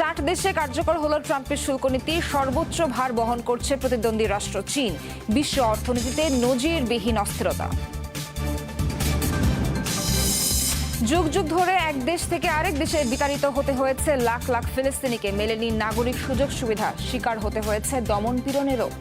60 দেশে কার্যকর হলো ট্রাম্পের শুল্ক নীতি। সর্বোচ্চ ভার বহন করছে প্রতিদ্বন্দ্বী রাষ্ট্র চীন। বিশ্ব অর্থনীতিতে নজিরবিহীন অস্থিরতা। যুগ যুগ ধরে এক দেশ থেকে আরেক দেশে বিতাড়িত হতে হয়েছে লাখ লাখ ফিলিস্তিনিকে। মেলেনি নাগরিক সুযোগ সুবিধা, শিকার হতে হয়েছে দমন পীড়নেরও।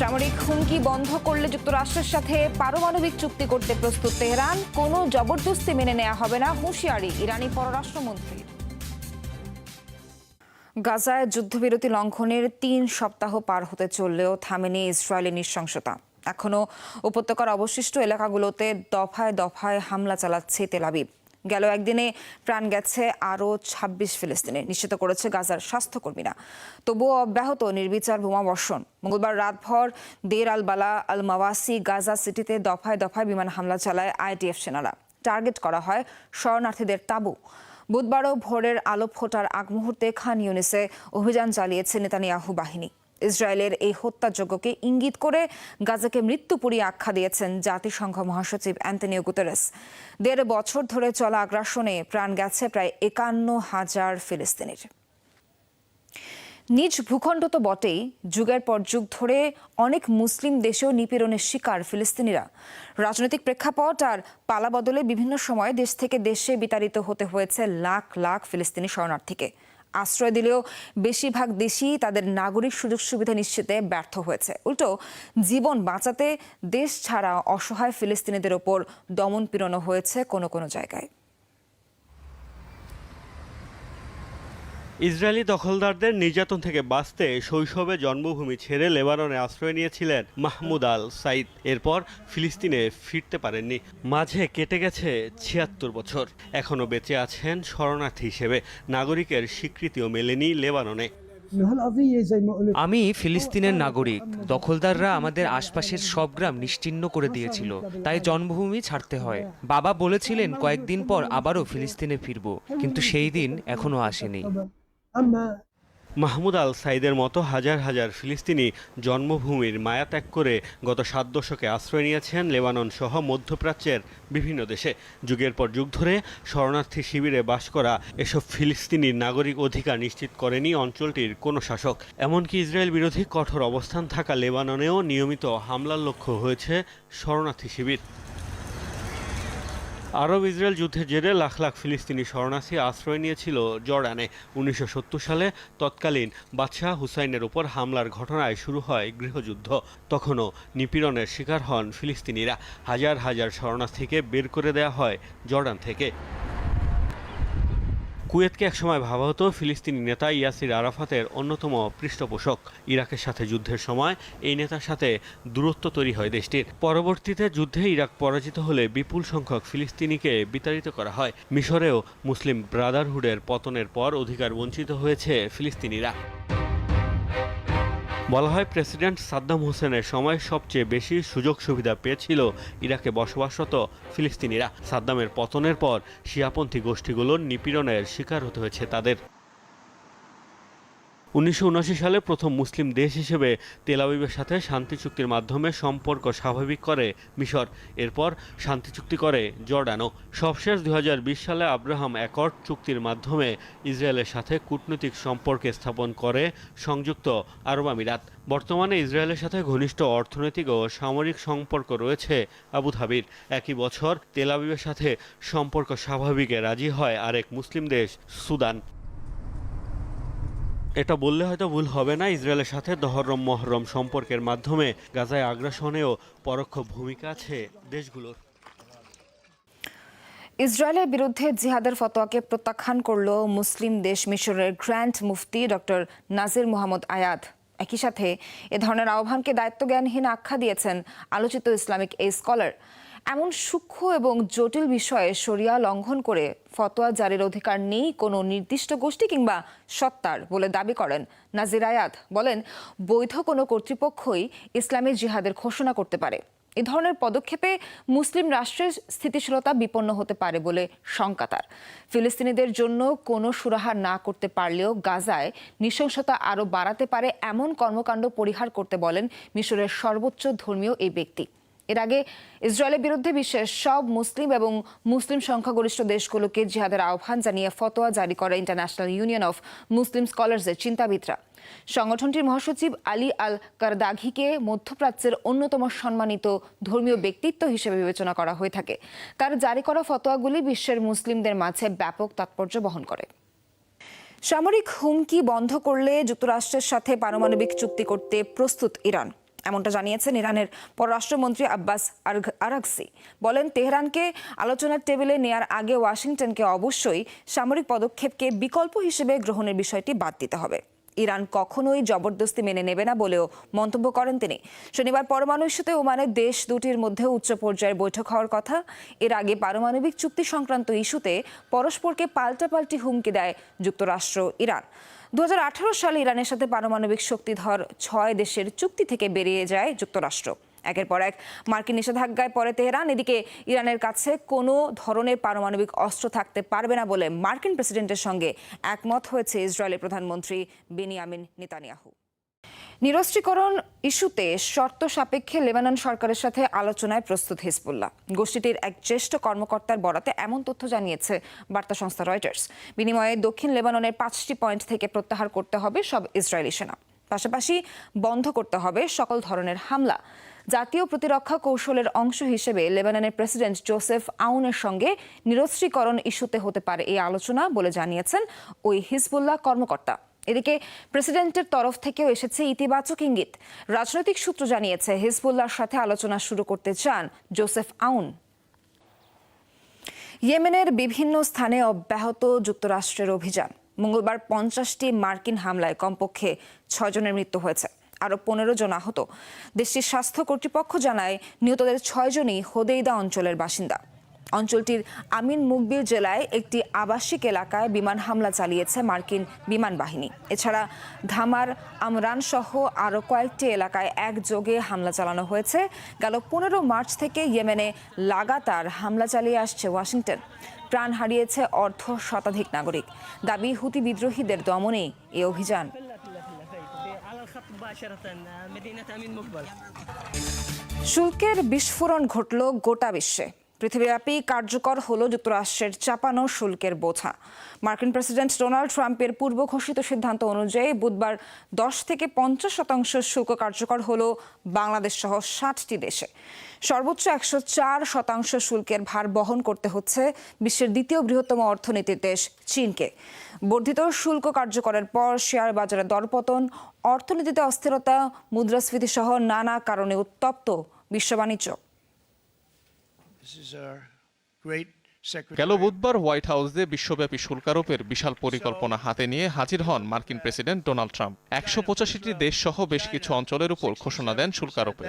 সামরিক হুমকি বন্ধ করলে যুক্তরাষ্ট্রের সাথে পারমাণবিক চুক্তি করতে প্রস্তুত তেহরান। কোনো জবরদস্তি মেনে নেওয়া হবে না, হুঁশিয়ারি ইরানি পররাষ্ট্রমন্ত্রীর। গাজায় যুদ্ধবিরতি লঙ্ঘনের 3 সপ্তাহ পার হতে চললেও থামেনি ইসরায়েলি নৃশংসতা। এখনও উপত্যকার অবশিষ্ট এলাকাগুলোতে দফায় দফায় হামলা চালাচ্ছে তেল আবিব। গেল একদিনে প্রাণ গেছে আরও 26 ফিলিস্তিনি, নিশ্চিত করেছে গাজার স্বাস্থ্যকর্মীরা। তবুও অব্যাহত নির্বিচার বোমাবর্ষণ। মঙ্গলবার রাতভর দের আল বালা আল মাওয়াসি গাজা সিটিতে দফায় দফায় বিমান হামলা চালায় আইডিএফ সেনারা। টার্গেট করা হয় শরণার্থীদের তাঁবু। বুধবারও ভোরের আলো ফোটার আগ মুহূর্তে খান ইউনিসে অভিযান চালিয়েছে নেতানিয়াহু বাহিনী। ইসরায়েলের এই হত্যাযজ্ঞকে ইঙ্গিত করে গাজাকে মৃত্যুপুরী আখ্যা দিয়েছেন জাতিসংঘ মহাসচিব অ্যান্টনিও গুতেরেস। 1.5 বছর ধরে চলা আগ্রাসনে প্রাণ গেছে প্রায় 51,000 ফিলিস্তিনির। নিজ ভূখণ্ড তো বটেই, যুগের পর যুগ ধরে অনেক মুসলিম দেশেও নিপীড়নের শিকার ফিলিস্তিনিরা। রাজনৈতিক প্রেক্ষাপট আর পালা বদলে বিভিন্ন সময় দেশ থেকে দেশে বিতাড়িত হতে হয়েছে লাখ লাখ ফিলিস্তিনি শরণার্থীকে। আশ্রয় দিলেও বেশিরভাগ দেশই তাদের নাগরিক সুযোগ সুবিধা নিশ্চিতে ব্যর্থ হয়েছে। উল্টো জীবন বাঁচাতে দেশ ছাড়া অসহায় ফিলিস্তিনিদের ওপর দমন পীড়নও হয়েছে কোনো কোনো জায়গায়। ইসরায়েলি দখলদারদের নির্যাতন থেকে বাঁচতে শৈশবে জন্মভূমি ছেড়ে লেবাননে আশ্রয় নিয়েছিলেন মাহমুদ আল সাইদ। এরপর ফিলিস্তিনে ফিরতে পারেননি। মাঝে কেটে গেছে 76 বছর। এখনও বেঁচে আছেন শরণার্থী হিসেবে। নাগরিকের স্বীকৃতিও মেলেনি লেবাননে। আমি ফিলিস্তিনের নাগরিক। দখলদাররা আমাদের আশপাশের সব গ্রাম নিশ্চিহ্ন করে দিয়েছিল, তাই জন্মভূমি ছাড়তে হয়। বাবা বলেছিলেন কয়েকদিন পর আবারও ফিলিস্তিনে ফিরব, কিন্তু সেই দিন এখনো আসেনি। মাহমুদ আল সাইদের মতো হাজার হাজার ফিলিস্তিনি জন্মভূমির মায়া ত্যাগ করে গত 7 দশকে আশ্রয় নিয়েছেন লেবানন সহ মধ্যপ্রাচ্যের বিভিন্ন দেশে। যুগের পর যুগ ধরে শরণার্থী শিবিরে বাস করা এসব ফিলিস্তিনির নাগরিক অধিকার নিশ্চিত করেনি অঞ্চলটির কোনো শাসক। এমনকি ইসরায়েল বিরোধী কঠোর অবস্থান থাকা লেবাননেও নিয়মিত হামলার লক্ষ্য হয়েছে শরণার্থী শিবির। আরব ইসরায়েল যুদ্ধের জেরে লাখ লাখ ফিলিস্তিনি শরণার্থী আশ্রয় নিয়েছিল জর্ডানে। 1970 সালে তৎকালীন বাদশাহ হুসাইনের উপর হামলার ঘটনায় শুরু হয় গৃহযুদ্ধ। তখনও নিপীড়নের শিকার হন ফিলিস্তিনিরা। হাজার হাজার শরণার্থীকে বের করে দেওয়া হয় জর্ডান থেকে। কুয়েতকে একসময় ভাবা হতো ফিলিস্তিনি নেতা ইয়াসির আরাফাতের অন্যতম পৃষ্ঠপোষক। ইরাকের সাথে যুদ্ধের সময় এই নেতার সাথে দূরত্ব তৈরি হয় দেশটির। পরবর্তীতে যুদ্ধে ইরাক পরাজিত হলে বিপুল সংখ্যক ফিলিস্তিনিকে বিতাড়িত করা হয়। মিশরেও মুসলিম ব্রাদারহুডের পতনের পর অধিকার বঞ্চিত হয়েছে ফিলিস্তিনিরা। বলা হয় প্রেসিডেন্ট সাদ্দাম হোসেনের সময় সবচেয়ে বেশি সুযোগ সুবিধা পেয়েছিল ইরাকে বসবাসরত ফিলিস্তিনিরা। সাদ্দামের পতনের পর শিয়াপন্থী গোষ্ঠীগুলোর নিপীড়নের শিকার হতে হয়েছে তাদের। 1979 সালে প্রথম মুসলিম দেশ হিসেবে তেল আবিবের সাথে শান্তি চুক্তির মাধ্যমে সম্পর্ক স্বাভাবিক করে মিশর। এরপর শান্তি চুক্তি করে জর্ডানও। সবশেষ 2020 সালে আব্রাহাম অ্যাকর্ড চুক্তির মাধ্যমে ইসরায়েলের সাথে কূটনৈতিক সম্পর্ক স্থাপন করে সংযুক্ত আরব আমিরাত। বর্তমানে ইসরায়েলের সাথে ঘনিষ্ঠ অর্থনৈতিক ও সামরিক সম্পর্ক রয়েছে আবুধাবির। একই বছর তেল আবিবের সাথে সম্পর্ক স্বাভাবিকে রাজি হয় আরেক মুসলিম দেশ সুদান। এটা বললে হয়তো ভুল হবে না, ইসরায়েলের সাথে দহরম মহরম সম্পর্কের মাধ্যমে গাজায় আগ্রাসনেও পরোক্ষ ভূমিকা আছে দেশগুলোর। ইসরায়েলের বিরুদ্ধে জিহাদের ফতোয়াকে প্রত্যাখ্যান করল মুসলিম দেশ মিশরের গ্র্যান্ড মুফতি ডক্টর নাজির মোহাম্মদ আয়াদ। একই সাথে এ ধরনের আহ্বানকে দায়িত্বজ্ঞানহীন আখ্যা দিয়েছেন আলোচিত ইসলামিক এই স্কলার। এমন সূক্ষ্ম এবং জটিল বিষয়ে শরিয়া লঙ্ঘন করে ফতোয়া জারির অধিকার নেই কোনো নির্দিষ্ট গোষ্ঠী কিংবা সত্তার বলে দাবি করেন নাজির আয়াদ। বলেন, বৈধ কোনো কর্তৃপক্ষই ইসলামী জিহাদের ঘোষণা করতে পারে। এ ধরনের পদক্ষেপে মুসলিম রাষ্ট্রের স্থিতিশীলতা বিপন্ন হতে পারে বলে শঙ্কা তার। ফিলিস্তিনিদের জন্য কোনো সুরাহা না করতে পারলেও গাজায় নৃশংসতা আরও বাড়াতে পারে এমন কর্মকাণ্ড পরিহার করতে বলেন মিশরের সর্বোচ্চ ধর্মীয় এই ব্যক্তি। এর আগে ইসরায়েলের বিরুদ্ধে বিশ্বের সব মুসলিম এবং মুসলিম সংখ্যাগরিষ্ঠ দেশগুলোকে জিহাদের আহ্বান জানিয়ে ফতোয়া জারি করে ইন্টারন্যাশনাল ইউনিয়ন অফ মুসলিম স্কলার্সের চিন্তাবিদরা। সংগঠনটির মহাসচিব আলী আল কারদাঘিকে মধ্যপ্রাচ্যের অন্যতম সম্মানিত ধর্মীয় ব্যক্তিত্ব হিসেবে বিবেচনা করা হয়ে থাকে। তার জারি করা ফতোয়াগুলি বিশ্বের মুসলিমদের মাঝে ব্যাপক তাৎপর্য বহন করে। সামরিক হুমকি বন্ধ করলে যুক্তরাষ্ট্রের সাথে পারমাণবিক চুক্তি করতে প্রস্তুত ইরান, এমনটা জানিয়েছেন ইরানের পররাষ্ট্রমন্ত্রী আব্বাস আরাগসি। বলেন, তেহরানকে আলোচনার টেবিলে নেয়ার আগে ওয়াশিংটনকে অবশ্যই সামরিক পদক্ষেপকে বিকল্প হিসেবে গ্রহণের বিষয়টি বাদ দিতে হবে। ইরান কখনোই জবরদস্তি মেনে নেবে না বলেও মন্তব্য করেন তিনি। শনিবার পরমাণু ইস্যুতে ওমানের দেশ দুটির মধ্যে উচ্চ পর্যায়ের বৈঠক হওয়ার কথা। এর আগে পারমাণবিক চুক্তি সংক্রান্ত ইস্যুতে পরস্পরকে পাল্টাপাল্টি হুমকি দেয় যুক্তরাষ্ট্র ইরান। 2018 সালে ইরানের সাথে পারমাণবিক শক্তিধর 6 দেশের চুক্তি থেকে বেরিয়ে যায় যুক্তরাষ্ট্র। একের পর এক মার্কিন নিষেধাজ্ঞায় পরে তেহরান। এদিকে ইরানের কাছে কোনো ধরনের পারমাণবিক অস্ত্র থাকতে পারবে না বলে মার্কিন প্রেসিডেন্টের সঙ্গে একমত হয়েছে ইসরায়েলের প্রধানমন্ত্রী বেনিয়ামিন নেতানিয়াহু। নিরস্ত্রীকরণ ইস্যুতে শর্ত সাপেক্ষে লেবানন সরকারের সাথে আলোচনায় প্রস্তুত হিজবুল্লাহ। গোষ্ঠীটির এক জ্যেষ্ঠ কর্মকর্তার বরাতে এমন তথ্য জানিয়েছে বার্তা সংস্থা রয়টার্স। বিনিময়ে দক্ষিণ লেবাননের 5টি পয়েন্ট থেকে প্রত্যাহার করতে হবে সব ইসরায়েলি সেনা, পাশাপাশি বন্ধ করতে হবে সকল ধরনের হামলা। জাতীয় প্রতিরক্ষা কৌশলের অংশ হিসেবে লেবাননের প্রেসিডেন্ট জোসেফ আউনের সঙ্গে নিরস্ত্রীকরণ ইস্যুতে হতে পারে এই আলোচনা বলে জানিয়েছেন ওই হিজবুল্লাহ কর্মকর্তা। এদিকে প্রেসিডেন্টের তরফ থেকেও এসেছে ইতিবাচক ইঙ্গিত। রাজনৈতিক সূত্র জানিয়েছে হিজবুল্লাহর সাথে আলোচনা শুরু করতে চান জোসেফ আউন। ইয়েমেনের বিভিন্ন স্থানে অব্যাহত যুক্তরাষ্ট্রের অভিযান। মঙ্গলবার 50টি মার্কিন হামলায় কমপক্ষে 6 জনের মৃত্যু হয়েছে, আরও 15 জন আহত। দেশটির স্বাস্থ্য কর্তৃপক্ষ জানায় নিহতদের 6 জনই হোদেইদা অঞ্চলের বাসিন্দা। অঞ্চলটির আমিন মুকবির জেলায় একটি আবাসিক এলাকায় বিমান হামলা চালিয়েছে মার্কিন বিমান বাহিনী। এছাড়া ধামার, আমরান সহ আরও কয়েকটি এলাকায় একযোগে হামলা চালানো হয়েছে। গেল 15 মার্চ থেকে ইয়েমেনে লাগাতার হামলা চালিয়ে আসছে ওয়াশিংটন। প্রাণ হারিয়েছে অর্ধ শতাধিক নাগরিক। দাবি, হুতি বিদ্রোহীদের দমনেই এই অভিযান। শুল্কের বিস্ফোরণ ঘটল গোটা বিশ্বে। পৃথিবীব্যাপী কার্যকর হলো যুক্তরাষ্ট্রের চাপানো শুল্কের বোঝা। মার্কিন প্রেসিডেন্ট ডোনাল্ড ট্রাম্পের পূর্ব ঘোষিত সিদ্ধান্ত অনুযায়ী বুধবার 10 থেকে 50% শুল্ক কার্যকর হলো বাংলাদেশ সহ 60টি দেশে। সর্বোচ্চ 104% শুল্কের ভার বহন করতে হচ্ছে বিশ্বের দ্বিতীয় বৃহত্তম অর্থনীতির দেশ চীনকে। বর্ধিত শুল্ক কার্যকরের পর শেয়ার বাজারে দরপতন, অর্থনীতিতে অস্থিরতা, মুদ্রাস্ফীতি সহ নানা কারণে উত্তপ্ত বিশ্ব বাণিজ্য। গেল বুধবার হোয়াইট হাউসে বিশ্বব্যাপী শুল্কারোপের বিশাল পরিকল্পনা হাতে নিয়ে হাজির হন মার্কিন প্রেসিডেন্ট ডোনাল্ড ট্রাম্প। 185টি দেশ সহ বেশ কিছু অঞ্চলের উপর ঘোষণা দেন শুল্কারোপের।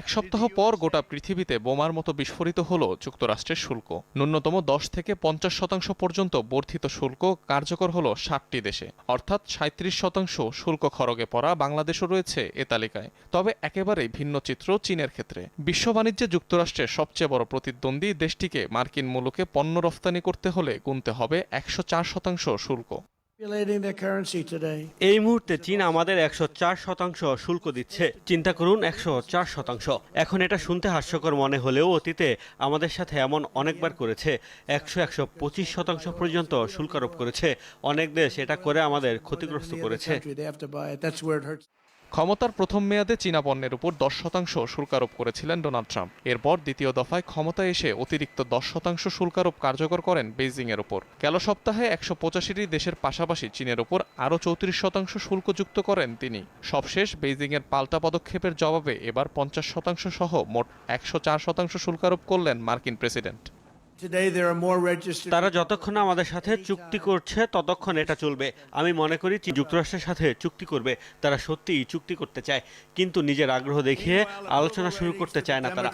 এক সপ্তাহ পর গোটা পৃথিবীতে বোমার মতো বিস্ফোরিত হলো যুক্তরাষ্ট্রের শুল্ক। ন্যূনতম 10 থেকে 50% পর্যন্ত বর্ধিত শুল্ক কার্যকর হলো 60টি দেশে, অর্থাৎ 37% শুল্ক খরগে পড়া বাংলাদেশও রয়েছে এ তালিকায়। তবে একেবারেই ভিন্ন চিত্র চীনের ক্ষেত্রে। বিশ্ব বাণিজ্যে যুক্তরাষ্ট্রের সবচেয়ে বড় প্রতিদ্বন্দ্বী দেশটিকে মার্কিন মূল্যকে পণ্য রফতানি করতে হলে গুনতে হবে 104% শুল্ক। এই মুহূর্তে চীন আমাদের 104% শুল্ক দিচ্ছে। চিন্তা করুন, 104%। এখন এটা শুনতে হাস্যকর মনে হলেও অতীতে আমাদের সাথে এমন অনেকবার করেছে। 100-125% পর্যন্ত শুল্ক আরোপ করেছে। অনেক দেশ এটা করে আমাদের ক্ষতিগ্রস্ত করেছে। ক্ষমতার প্রথম মেয়াদে চীনা পণ্যের উপর 10% শুল্ক আরোপ করেছিলেন ডোনাল্ড ট্রাম্প। এরপর দ্বিতীয় দফায় ক্ষমতায় এসে অতিরিক্ত 10% শুল্ক আরোপ কার্যকর করেন বেইজিং এর উপর। গেল সপ্তাহে 185টি দেশের পাশাপাশি চীনের উপর আরও 34% শুল্ক যুক্ত করেন তিনি। সবশেষ বেইজিং এর পাল্টা পদক্ষেপের জবাবে এবার 50% সহ মোট 104% শুল্ক আরোপ করলেন মার্কিন প্রেসিডেন্ট। তারা যতক্ষণ আমাদের সাথে চুক্তি করছে ততক্ষণ এটা চলবে। আমি মনে করি চীন যুক্তরাষ্ট্রের সাথে চুক্তি করবে। তারা সত্যিই চুক্তি করতে চায়, কিন্তু নিজের আগ্রহ দেখিয়ে আলোচনা শুরু করতে চায় না তারা।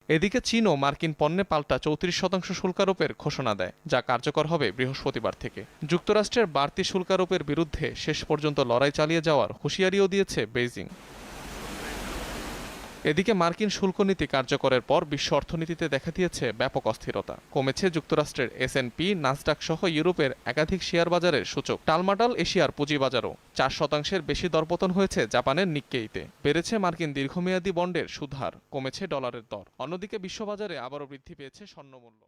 এদিকে চীনও মার্কিন পণ্যে পাল্টা 34% শুল্কারোপের ঘোষণা দেয়, যা কার্যকর হবে বৃহস্পতিবার থেকে। যুক্তরাষ্ট্রের বাড়তি শুল্কারোপের বিরুদ্ধে শেষ পর্যন্ত লড়াই চালিয়ে যাওয়ার হুঁশিয়ারিও দিয়েছে বেইজিং। এদিকে মার্কিন শুল্ক নীতি কার্যকরের পর বিশ্ব অর্থনীতিতে দেখা দিয়েছে ব্যাপক অস্থিরতা। কমেছে যুক্তরাষ্ট্রের S&P, নাসডাক সহ ইউরোপের একাধিক শেয়ার বাজারের সূচক। টালমাটাল এশিয়ার পুঁজিবাজারও। 4% বেশি দরপতন হয়েছে জাপানের নিক্কেইতে। বেড়েছে মার্কিন দীর্ঘমেয়াদী বন্ডের সুদহার, কমেছে ডলারের দর। অন্যদিকে বিশ্ববাজারে আবারও বৃদ্ধি পেয়েছে স্বর্ণমূল্য।